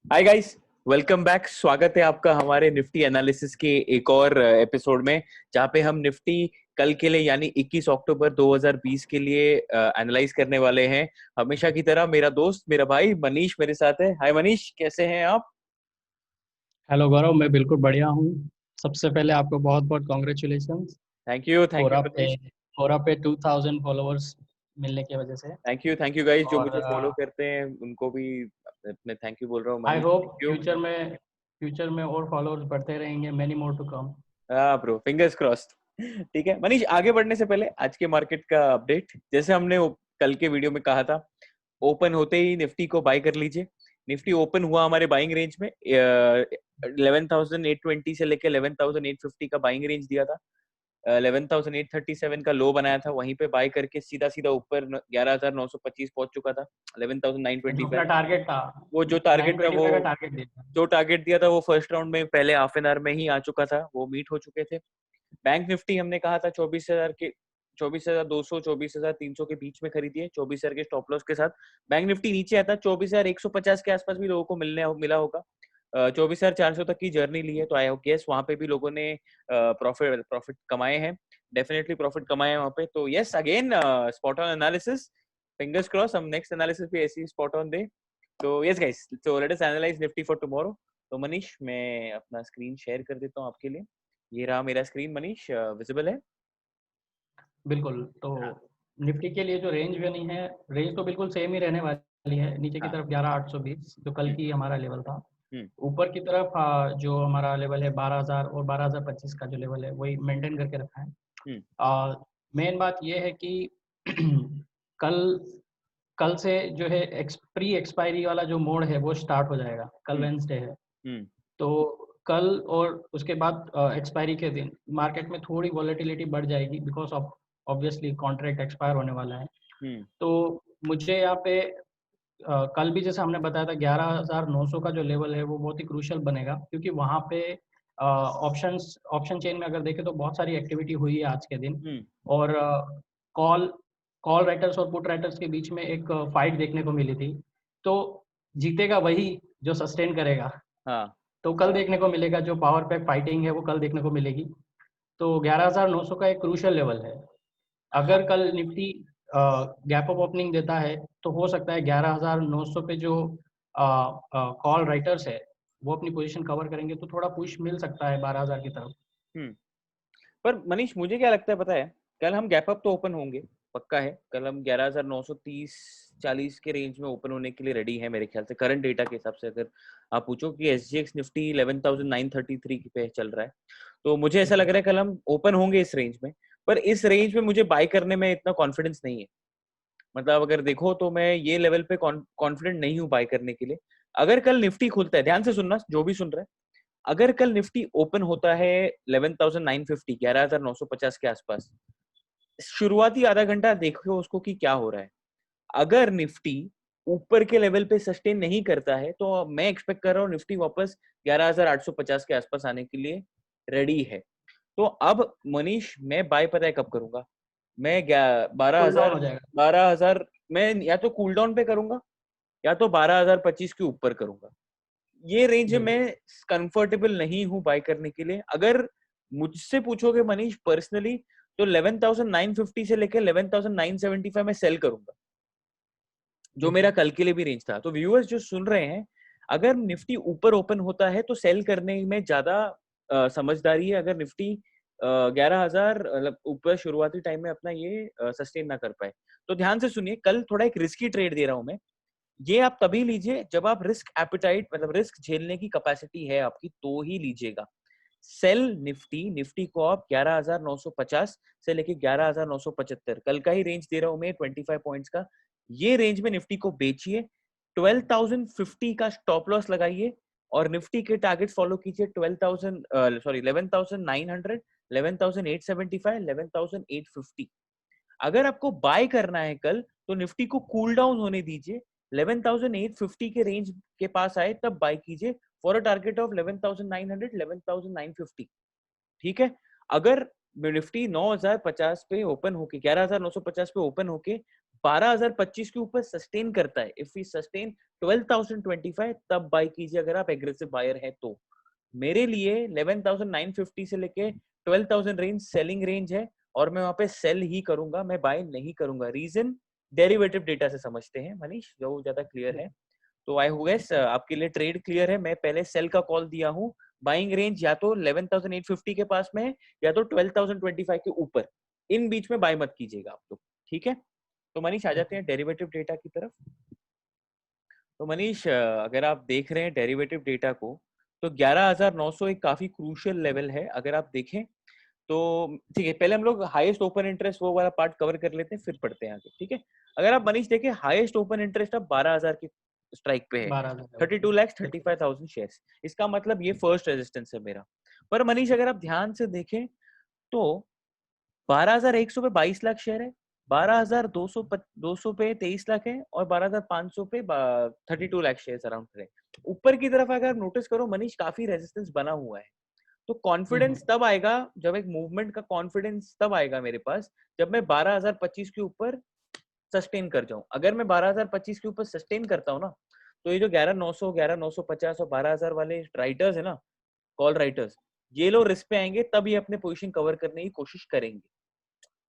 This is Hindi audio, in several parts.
Hi guys, welcome back. स्वागत है आपका हमारे निफ्टी एनालिसिस के एक और एपिसोड में, जहां पे हम निफ्टी कल के लिए यानी 21 अक्टूबर 2020 के लिए एनालाइज करने वाले हैं। हमेशा की तरह मेरा दोस्त, मेरा भाई मनीष मेरे साथ है। हाय मनीष, कैसे हैं आप? हेलो गौरव, मैं बिल्कुल बढ़िया हूँ। सबसे पहले आपको बहुत बहुत कॉन्ग्रेचुलेशंस थैंक यू कोरा पे मनीष। कोरा पे 2000 फॉलोअर्स मिलने की वजह से। थैंक यू गाइस, जो और मुझे फॉलो करते हैं उनको भी मैं थैंक यू बोल रहा हूँ। I Manish, hope thank you. Future में और फॉलोअर्स बढ़ते रहेंगे, मेनी मोर टू कम। हाँ ब्रो, फिंगर्स क्रॉस्ड। ठीक है मनीष, आगे बढ़ने से पहले आज के मार्केट का अपडेट। जैसे हमने कल के वीडियो में कहा था, ओपन होते ही निफ्टी को बाय कर लीजिए। निफ्टी ओपन हुआ हमारे बाइंग रेंज में 11,820 से लेके 11,850 का बाइंग रेंज दिया था। 11,837 का लो बनाया था, वहीं पे बाय करके सीधा सीधा ऊपर 11,925 पहुंच चुका था। जो 11,925, अपना टारगेट था, वो जो टारगेट था, 925 का टारगेट दिया था। जो टारगेट दिया था वो फर्स्ट राउंड में पहले हाफ एन आवर में ही आ चुका था, वो मीट हो चुके थे। बैंक निफ्टी हमने कहा था 24,000 के, 24,200 24,300 के बीच में खरीदिए 24,000 के स्टॉप लॉस के साथ। बैंक निफ्टी नीचे आता 24,150 के आसपास भी लोगों को मिला होगा। 24,400 तक की जर्नी ली है, तो आई गेस वहां पे भी लोगों ने प्रॉफिट प्रॉफिट कमाए हैं। डेफिनेटली प्रॉफिट कमाए हैं वहां पे। तो yes, again spot on analysis. Fingers cross हम नेक्स्ट एनालिसिस भी ऐसी स्पॉट ऑन दे। तो yes guys, so let us analyse Nifty for tomorrow. तो मनीष, मैं अपना स्क्रीन शेयर कर देता हूँ आपके लिए। ये रहा मेरा स्क्रीन मनीष, विजिबल है? बिल्कुल। तो हाँ। निफ्टी के लिए जो रेंज बनी है, रेंज तो बिल्कुल सेम ही रहने वाली है। नीचे की हाँ। तरफ 11,820 जो कल हम्म। की हमारा लेवल था। हम्म। ऊपर की तरफ जो हमारा लेवल है 12,000 और 12,025 का जो लेवल है वही मेंटेन करके रखा है। हम्म। मेन बात यह है कि कल कल से जो है प्री एक्सपायरी वाला जो मोड है वो स्टार्ट हो जाएगा। कल हम्म। वेंसडे है। हम्म। तो कल और उसके बाद एक्सपायरी के दिन मार्केट में थोड़ी वॉलेटिलिटी बढ़ जाएगी, because of obviously contract expire होने वाला है। हम्म। तो मुझे यहाँ पे कल भी जैसे हमने बताया था 11,900 का जो लेवल है वो बहुत ही क्रूशियल बनेगा, क्योंकि वहाँ पे ऑप्शन चेन में अगर देखें तो बहुत सारी एक्टिविटी हुई है आज के दिन। हम्म। और कॉल कॉल राइटर्स और पुट राइटर्स के बीच में एक फाइट देखने को मिली थी। तो जीतेगा वही जो सस्टेन करेगा। हाँ। तो कल देखने को मिलेगा, जो पावर पैक फाइटिंग है वो कल देखने को मिलेगी। तो 11,900 का एक क्रूशियल लेवल है। हाँ। अगर कल निफ्टी गैप अप ओपनिंग देता है तो हो सकता है 11,900 पे जो कॉल राइटर्स है वो अपनी पोजीशन कवर करेंगे, तो थोड़ा पुश मिल सकता है 12,000 की तरफ। हम्म। पर मनीष, मुझे क्या लगता है पता है, कल हम गैप अप तो ओपन होंगे, पक्का है। कल हम 11,930 40 के रेंज में ओपन होने के लिए रेडी है मेरे ख्याल से, करंट डेटा के हिसाब से। अगर आप पूछो कि एसजीएक्स निफ्टी 11,933 पे चल रहा है, तो मुझे ऐसा लग रहा है कल हम ओपन होंगे इस रेंज में। पर इस रेंज में मुझे बाय करने में इतना कॉन्फिडेंस नहीं है। मतलब अगर देखो तो मैं ये लेवल पे कॉन्फिडेंट नहीं हूँ बाय करने के लिए। अगर कल निफ्टी खुलता है, ध्यान से सुनना जो भी सुन रहा है, अगर कल निफ्टी ओपन होता है 11,950 11,950 के आसपास, शुरुआती आधा घंटा देखो उसको कि क्या हो रहा है। अगर निफ्टी ऊपर के लेवल पे सस्टेन नहीं करता है तो मैं एक्सपेक्ट कर रहा हूँ निफ्टी वापस 11,850 के आसपास आने के लिए रेडी है। तो अब मनीष, मैं बाय पता है कब करूंगा? मैं बारह कूल डाउन हजार हो जाएगा। 12,000 मैं या तो कूल डाउन पे करूंगा, या तो 12,025 के ऊपर करूंगा। ये रेंज में बिल्कुल। कंफर्टेबल नहीं हूं बाय करने के लिए। अगर मुझसे पूछोगे मनीष पर्सनली, तो 11,950 से लेकर 11,975 में सेल करूंगा, जो मेरा बिल्कुल। कल के लिए भी रेंज था। तो व्यूअर्स जो सुन रहे हैं, अगर निफ्टी ऊपर ओपन होता है तो सेल करने में ज्यादा समझदारी है। अगर निफ्टी 11,000 मतलब ऊपर शुरुआती टाइम में अपना ये सस्टेन ना कर पाए, तो ध्यान से सुनिए, कल थोड़ा एक रिस्की ट्रेड दे रहा हूं मैं। ये आप तभी लीजिए जब आप रिस्क एपिटाइट, मतलब रिस्क झेलने की कैपेसिटी है आपकी, तो ही लीजिएगा। सेल निफ्टी निफ्टी को आप 11,950 से लेके 11,975, कल का ही रेंज दे रहा हूं मैं 25 पॉइंट्स का। ये रेंज में निफ्टी को बेचिए, 12,050 का स्टॉप लॉस लगाइए, और निफ्टी के टारगेट फॉलो कीजिए 12,000 सॉरी 11,900, 11,875, 11,850। अगर आपको बाय करना है कल, तो निफ्टी को कूल डाउन होने दीजिए, 11,850 के रेंज के पास आए तब बाय कीजिए, फॉर अ टारगेट ऑफ 11,900, 11,950। ठीक है? अगर निफ्टी 9,050 पे ओपन होके 11,950 पे ओपन होके 12,025 के ऊपर सस्टेन करता है, इफ वी सस्टेन 12,025 तब बाय कीजिए अगर आप एग्रेसिव बायर है तो। मेरे लिए 11,950 से लेके 12,000 रेंज सेलिंग रेंज है और मैं वहां पे सेल ही करूंगा, मैं बाय नहीं करूंगा। रीजन डेरिवेटिव डेटा से समझते हैं मनीष, जो ज्यादा क्लियर है। तो आई गेस आपके लिए ट्रेड क्लियर है। मैं पहले सेल का कॉल दिया हूँ, बाइंग रेंज या तो 11,850 के पास में है या तो 12,025 के ऊपर, इन बीच में बाय मत कीजिएगा आप लोग, ठीक है। तो मनीष आ जाते हैं डेरिवेटिव डेटा की तरफ। तो मनीष अगर आप देख रहे हैं डेरिवेटिव डेटा को, तो 11,900 एक काफी क्रूशियल लेवल है अगर आप देखें तो। ठीक है, पहले हम लोग हाईएस्ट ओपन इंटरेस्ट वो वाला पार्ट कवर कर लेते हैं, फिर पढ़ते हैं आगे, ठीक है। अगर आप मनीष देखें, हाईएस्ट ओपन इंटरेस्ट अब 12,000 की स्ट्राइक पे है, 32,35,000 शेयर्स। इसका मतलब ये फर्स्ट रेजिस्टेंस है मेरा। पर मनीष अगर आप ध्यान से देखें तो 12,100 पे 22 लाख शेयर है, 12,200 पे 23 लाख है और 12,500 पे 32 लाख शेयर अराउंड है। ऊपर की तरफ अगर नोटिस करो मनीष, काफी रेजिस्टेंस बना हुआ है। तो कॉन्फिडेंस तब आएगा जब एक मूवमेंट का कॉन्फिडेंस तब आएगा मेरे पास जब मैं 12,025 के ऊपर सस्टेन कर जाऊं। अगर मैं 12,025 के ऊपर सस्टेन करता हूं ना, तो ये जो 11,900, 11,950 और 12,000 वाले राइटर्स है ना, कॉल राइटर्स, ये लोग रिस्क पे आएंगे तब ये अपने पोजीशन कवर करने की कोशिश करेंगे।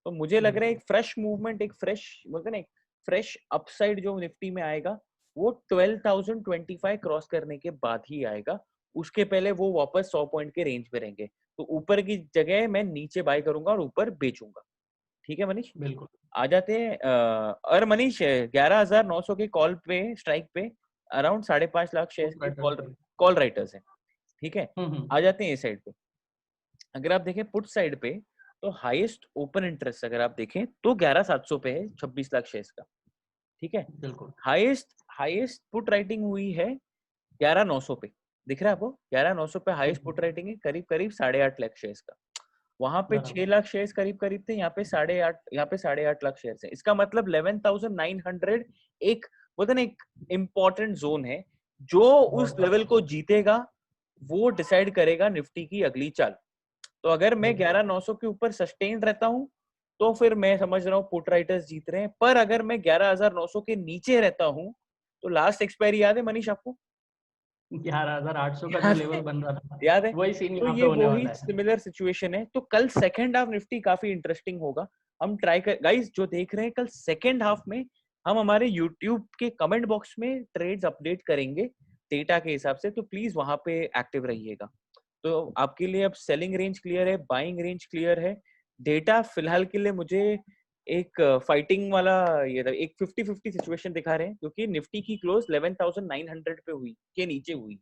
तो मुझे लग रहा है एक फ्रेश मूवमेंट, एक फ्रेश बोलते ना, एक फ्रेश अपसाइड जो निफ्टी में आएगा वो 12,025 क्रॉस करने के बाद ही आएगा। उसके पहले वो वापस 100 पॉइंट के रेंज पे रहेंगे। तो ऊपर की जगह मैं नीचे बाय करूंगा और ऊपर बेचूंगा, ठीक है मनीष। बिल्कुल आ जाते हैं और मनीष 11,900 के कॉल पे स्ट्राइक पे अराउंड 5.5 लाख शेयर के कॉल राइटर्स हैं, ठीक है। आ जाते हैं इस साइड पे। अगर आप देखें पुट साइड पे, तो हाईएस्ट ओपन इंटरेस्ट अगर आप देखें तो 11,700 पे है 26 लाख शेयर्स का, ठीक है। बिल्कुल हाईएस्ट हाईएस्ट पुट राइटिंग हुई है 11,900 पे, दिख रहा है आपको 11,900 पे हाईएस्ट पुट राइटिंग है, करीब करीब 8.5 लाख शेयर्स का। वहां पे 6 लाख शेयर्स करीब करीब थे, यहाँ पे 8.5, यहाँ पे 8.5 लाख शेयर्स है। इसका मतलब 11,900 एक बोलते ना एक इम्पोर्टेंट जोन है, जो उस लेवल को जीतेगा वो डिसाइड करेगा निफ्टी की अगली चाल। तो अगर मैं 11,900 के ऊपर सस्टेन रहता हूं तो फिर मैं समझ रहा हूँ पुट राइटर्स जीत रहे हैं। पर अगर मैं 11,900 के नीचे रहता हूँ तो लास्ट एक्सपायरी याद है मनीष आपको? 11,800 का जो लेवल बन रहा था, याद है? वही सीन तो यहाँ पे ये होने वही वाला है। सिमिलर सिचुएशन है। तो कल सेकेंड हाफ निफ्टी काफी इंटरेस्टिंग होगा। हम ट्राई कर गाइस जो देख रहे हैं, कल सेकेंड हाफ में हम हमारे यूट्यूब के कमेंट बॉक्स में ट्रेड्स अपडेट करेंगे डेटा के हिसाब से, तो प्लीज वहां पे एक्टिव रहिएगा। तो आपके लिए अब सेलिंग रेंज क्लियर है, बाइंग रेंज क्लियर है। डेटा फिलहाल के लिए मुझे एक फाइटिंग वाला ये एक 50-50 सिचुएशन दिखा रहे हैं, क्योंकि निफ्टी की क्लोज 11,900 पे हुई, के नीचे हुई।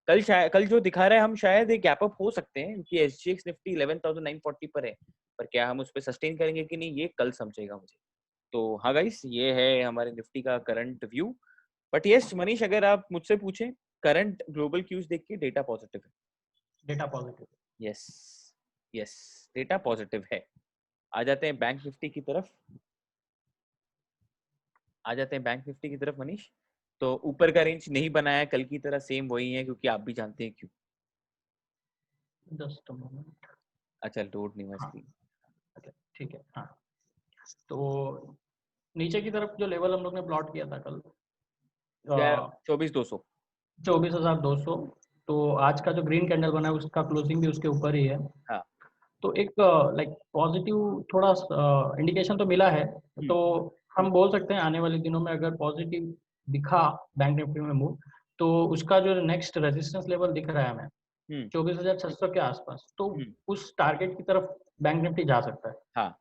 कल जो दिखा रहा है हम शायद एक गैप अप हो सकते हैं, क्योंकि एसजीएक्स निफ्टी 11,940 पर है। पर क्या हम उस पर सस्टेन करेंगे कि नहीं, ये कल समझेगा मुझे। तो हाँ गाइस, ये है हमारे निफ्टी का current view. But yes Manish, अगर आप मुझसे पूछें, करंट ग्लोबल क्यूज देख के डेटा पॉजिटिव है। Data positive. Yes yes, data positive है। आ जाते हैं बैंक निफ्टी की तरफ। आ जाते हैं बैंक निफ्टी की तरफ मनीष। तो ऊपर का रेंज नहीं बनाया कल की तरह, सेम वही है, क्योंकि आप भी जानते हैं क्यों। Just moment. अच्छा, लोड नहीं हुआ हाँ स्क्रीन। ठीक है। हाँ तो नीचे की तरफ जो लेवल हम लोग ने प्लॉट किया था कल, 24,200। 24,200, तो आज का जो ग्रीन कैंडल बना है उसका क्लोजिंग भी उसके ऊपर ही है। हाँ। तो एक लाइक पॉजिटिव थोड़ा इंडिकेशन तो मिला है। तो हम बोल सकते हैं आने वाले दिनों में अगर पॉजिटिव दिखा बैंक निफ्टी में मूव, तो उसका जो नेक्स्ट रेजिस्टेंस लेवल दिख रहा है हमें 24,600 के आसपास, तो उस टारगेट की तरफ बैंक निफ्टी जा सकता है। हाँ,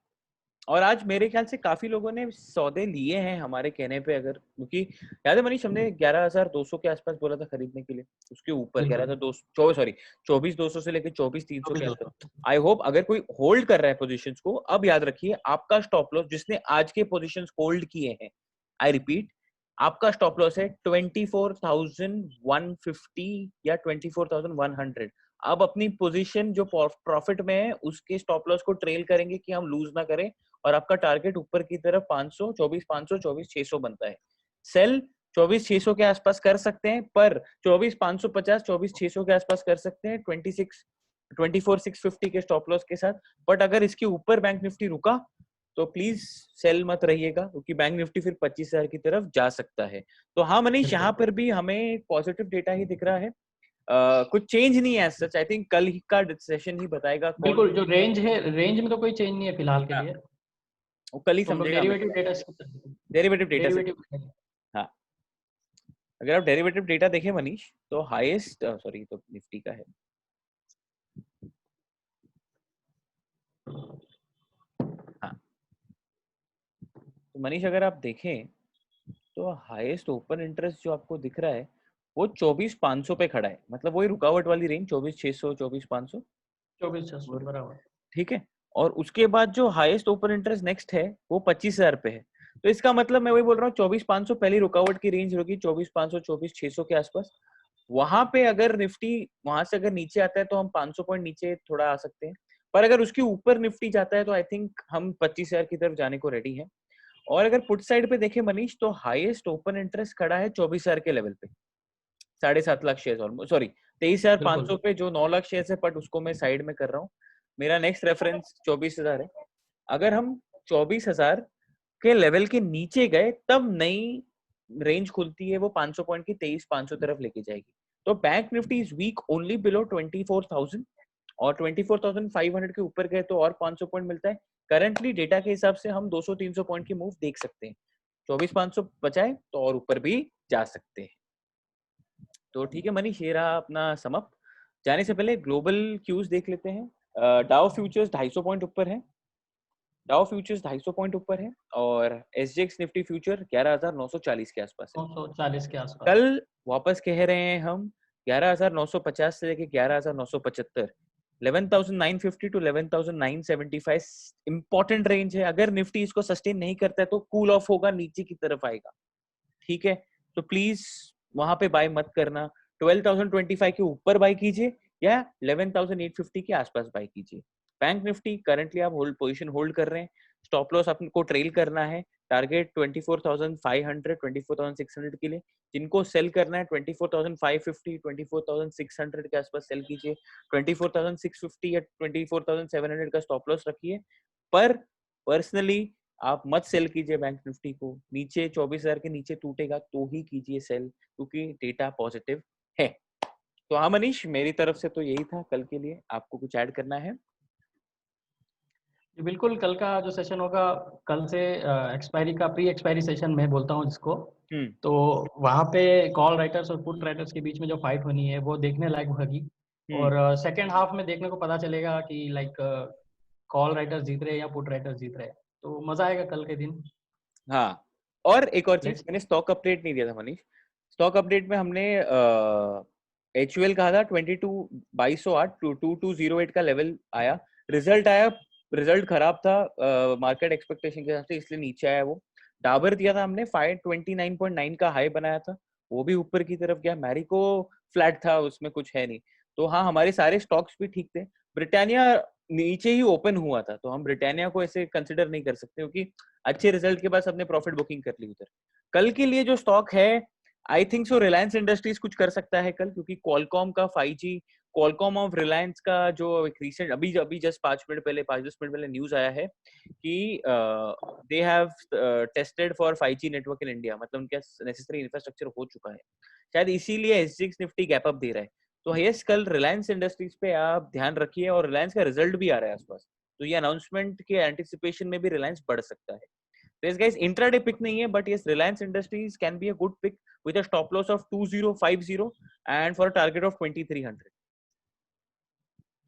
और आज मेरे ख्याल से काफी लोगों ने सौदे लिए हैं हमारे कहने पे, अगर क्योंकि याद है मनीष, हमने 11,200 के आसपास बोला था खरीदने के लिए, उसके ऊपर 11,200 सॉरी 24,200 से लेकर 24,300 के आसपास। आई होप अगर कोई होल्ड कर रहा है पोजीशंस को, अब याद रखिए आपका स्टॉप लॉस, जिसने आज के पोजीशंस होल्ड किए हैं, आई रिपीट, आपका स्टॉप लॉस है 24,150 या 24,100। अब अपनी पोजीशन जो प्रॉफिट में है उसके स्टॉप लॉस को ट्रेल करेंगे कि हम लूज ना करें, और आपका टारगेट ऊपर की तरफ 500, 24,500, 24,600 बनता है। सेल 24,600 के आसपास कर सकते हैं, पर 24,550, 24,600 के आसपास कर सकते हैं 24,650 के स्टॉप लॉस के साथ। बट अगर इसके ऊपर बैंक निफ्टी रुका तो प्लीज सेल मत रहिएगा, क्योंकि बैंक निफ्टी फिर 25,000 की तरफ जा सकता है। तो हाँ मनीष, यहाँ पर भी हमें पॉजिटिव डेटा ही दिख रहा है, कुछ चेंज नहीं है सच। आई थिंक कल ही का सेशन ही बताएगा। बिल्कुल, जो रेंज है, रेंज में तो कोई चेंज नहीं है फिलहाल के हाँ, लिए। वो कल ही तो हम लोग समझेगा हमें। डेरिवेटिव डेटा डेरिवेटिव डेटा से। डेरिवेटिव हाँ, अगर आप डेरिवेटिव डेटा देखें मनीष, तो हाईएस्ट, सॉरी, तो निफ्टी का है। हाँ, तो मनीष अगर आप देखें तो हाईएस्ट ओपन इंटरेस्ट जो आपको दिख रहा है वो 24,500 पे खड़ा है, मतलब वही रुकावट वाली रेंज 24,600 24,500। 24,600 बराबर। ठीक है, और उसके बाद जो हाईएस्ट ओपन इंटरेस्ट नेक्स्ट है वो 25,000 पे है। तो इसका मतलब मैं वही बोल रहा हूँ, 24,500 पहली रुकावट की रेंज होगी, 24,500 24,600 के आसपास। वहां पे अगर निफ्टी वहां से अगर नीचे आता है तो हम 500 पॉइंट नीचे थोड़ा आ सकते हैं, पर अगर उसके ऊपर निफ्टी जाता है तो आई थिंक हम 25,000 की तरफ जाने को रेडी हैं। और अगर पुट साइड पे देखें मनीष, तो हाईएस्ट ओपन इंटरेस्ट खड़ा है 24,000 के लेवल पे, 7.5 लाख शेयर, ऑलमोस्ट, सॉरी 23,500 पे, जो 9 लाख शेयर है, बट उसको मैं साइड में कर रहा हूँ। मेरा नेक्स्ट रेफरेंस 24,000 है। अगर हम 24,000 के लेवल के नीचे गए तब नई रेंज खुलती है, वो 500 पॉइंट की 23,500 तरफ लेके जाएगी। तो bank Nifty is weak only below 24,000, और 24,500 के ऊपर गए तो और 500 पॉइंट मिलता है। करंटली डेटा के हिसाब से हम 200-300 पॉइंट की मूव देख सकते हैं। 24,500 बचाए तो और ऊपर भी जा सकते हैं। तो ठीक है मनीष, ये रहा अपना समअप। जाने से पहले ग्लोबल क्यूज देख लेते हैं। डाउ फ्यूचर्स 250 पॉइंट ऊपर है, डाउ फ्यूचर्स 250 पॉइंट ऊपर है, और एसजीएक्स निफ्टी फ्यूचर 11,940 के आसपास है। 940 के आसपास। कल वापस कह रहे हैं हम 11,950 से लेके 11,975, 11,950 टू 11,975 इंपॉर्टेंट रेंज है। अगर निफ्टी इसको सस्टेन नहीं करता है तो कूल ऑफ होगा, नीचे की तरफ आएगा। ठीक है, तो प्लीज वहां पे बाय मत करना। 12,025 के ऊपर बाय कीजिए या 11,850 के आसपास बाय कीजिए। बैंक निफ्टी करंटली आप होल्ड पोजीशन होल्ड कर रहे हैं, स्टॉप लॉस आपको ट्रेल करना है। टारगेट 24,500 24,600 के लिए। जिनको सेल करना है 24,550 24,600 के आसपास सेल कीजिए। 24,650 या 24,700 का स्टॉप लॉस रखिए। पर पर्सनली आप मत सेल कीजिए बैंक निफ्टी को, नीचे 24,000 के नीचे टूटेगा तो ही कीजिए सेल, क्योंकि डेटा पॉजिटिव है। तो हाँ मनीष, मेरी तरफ से तो यही था कल के लिए। आपको कुछ ऐड करना है? बिल्कुल, कल का जो सेशन होगा, कल से एक्सपायरी का प्री एक्सपायरी सेशन मैं बोलता हूँ जिसको, तो वहाँ पे कॉल राइटर्स और पुट राइटर्स के बीच में जो फाइट होनी है वो देखने लायक होगी। और सेकेंड हाफ में देखने को पता चलेगा कि लाइक कॉल राइटर्स जीत रहे हैं या पुट राइटर्स जीत रहे हैं, तो मजा आएगा कल के दिन। हाँ, और एक और चीज, मैंने स्टॉक अपडेट नहीं दिया था मनीष। स्टॉक अपडेट में हमने HUL कहा था 22,8 2208 का लेवल आया, रिजल्ट आया, रिजल्ट खराब था मार्केट एक्सपेक्टेशन के हिसाब से, इसलिए नीचे आया वो। डाबर दिया था हमने 529.9 का हाई बनाया था, वो भी ऊपर की तरफ गया। मैरिको फ्लैट था, उसमें कुछ है नहीं। तो हाँ, हमारे सारे स्टॉक्स भी ठीक थे। ब्रिटानिया नीचे ही ओपन हुआ था, तो हम ब्रिटानिया को ऐसे कंसिडर नहीं कर सकते, क्योंकि अच्छे रिजल्ट के बाद सबने प्रॉफिट बुकिंग कर ली उधर। कल के लिए जो स्टॉक है, I think so Reliance industries कुछ कर सकता है कल, क्योंकि क्वालकॉम का 5G, क्वालकॉम ऑफ रिलायंस का जो एक रिसेंट अभी जस्ट 5-10 मिनट पहले न्यूज आया है कि they have tested for 5G network in India, मतलब उनका नेसेसरी इंफ्रास्ट्रक्चर हो चुका है। शायद इसीलिए एसजीएक्स निफ्टी गैप अप दे रहा है। तो यस, कल रिलायंस इंडस्ट्रीज पे आप ध्यान रखिए, और रिलायंस का रिजल्ट भी आ रहा है आसपास, तो ये अनाउंसमेंट के एंटिसिपेशन में भी रिलायंस बढ़ सकता है। So yes guys, intraday pick नहीं है, but yes, Reliance Industries can be a good pick with a stop loss of 2050 and for a target of 2300.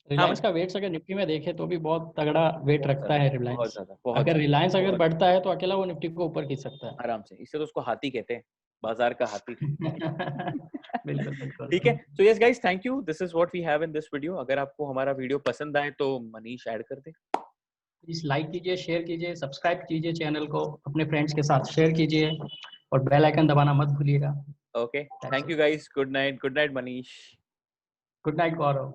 हाँ रिलायंस का वेट्स अगर निफ्टी में देखे तो भी बहुत तगड़ा वेट रखता है बहुत रिलायंस। ज्यादा, बहुत अगर ज्यादा, रिलायंस अगर बहुत बढ़ता है तो अकेला वो निफ्टी को ऊपर खींच सकता है। आराम से। इससे तो उसको हाथी कहते हैं, बाजार का हाथी। बिल्कुल बिल्कुल। ठीक है, so yes guys, thank you, this is what we have in this video। अगर आपको हमारा वीडियो पसंद आए तो मनीष ऐड कर दे। प्लीज लाइक कीजिए, शेयर कीजिए, सब्सक्राइब कीजिए चैनल को, अपने फ्रेंड्स के साथ शेयर कीजिए और बेल आइकन दबाना मत भूलिएगा। Okay, thank you guys, good night, good night Manish. Good night Gaurav.